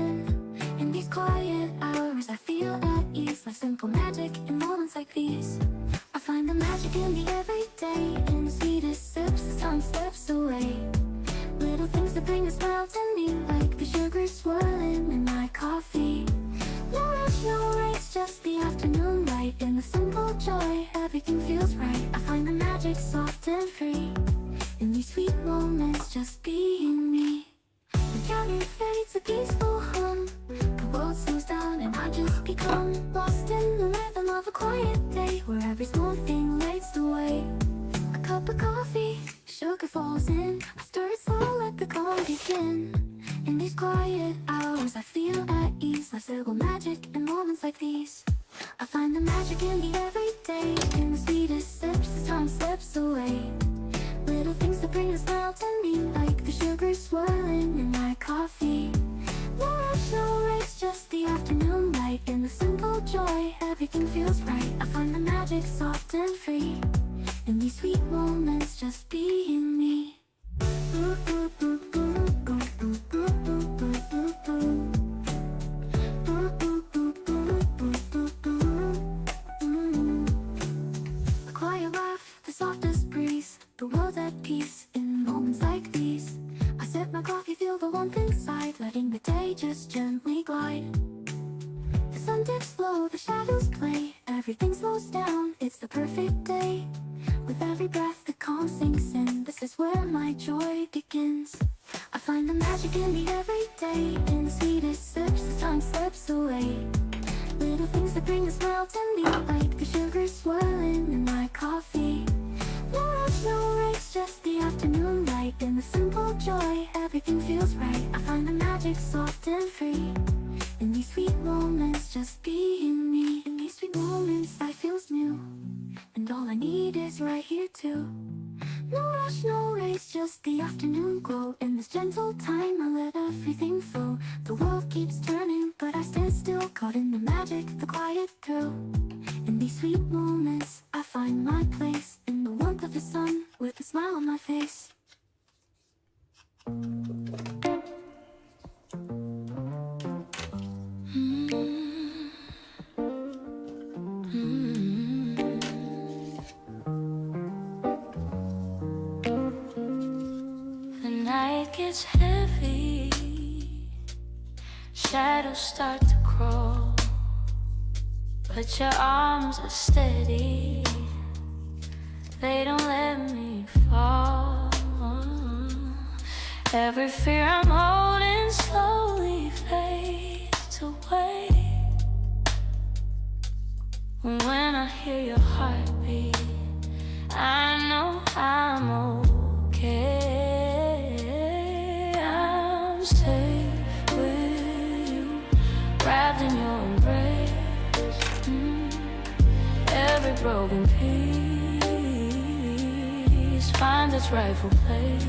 begin. In these quiet hours I feel at ease, like simple magic in moments like these. I find the magic in the everyday, in the sweetest sips as time slips away. Little things that bring a smile to me, like the sugar swirling in my coffee. No rush, no race, just the afternoon light. In the simple joy, everything feels right. I find the magic soft and free, in these sweet moments, just being me. The counter fades a peaceful hum, the world slows down and I just become lost in the rhythm of a quiet day, where every small thing lights the way. A cup of coffee, sugar falls in, I stir it slow, let the calm begin. In these quiet hours I feel at ease, like simple magic in moments like these. I find the magic in the everyday, in the sweetest sips as time slips away. Little things that bring a smile to me, like the sugar swirling in my coffee. No rush, no race, just the afternoon light. In the simple joy, everything feels right. I find the magic soft and free, in these sweet moments, just being me. A quiet laugh, the softest breeze, the world's at peace in moments like these. I sip my coffee, feel the warmth inside, letting the day just gently glide. The sun dips low, the shadows play, everything slows down, it's the perfect day. With every breath the calm sinks in, this is where my joy begins. I find the magic in the everyday, in the sweetest sips as time slips away. Little things that bring a smile to me, like the sugar swirling in my coffee. No rush, no race, just the afternoon light. In the simple joy, everything feels right. I find the magic soft and free, in these sweet moments, just being me. In these sweet moments, life feels new, and all I need is right here too. No rush, no race, just the afternoon glow. In this gentle time, I let everything flow. The world keeps turning, but I stand still, caught in the magic, the quiet thrill. In these sweet moments, I find my place, in the warmth of the sun, with a smile on my face. The night gets heavy, shadows start to crawl, but your arms are steady, they don't let me fall. Every fear I'm holding slowly fades away when I hear your heartbeat. I know I'm okay. I'm safe with you, wrapped in your embrace. Every broken piece finds its rightful place.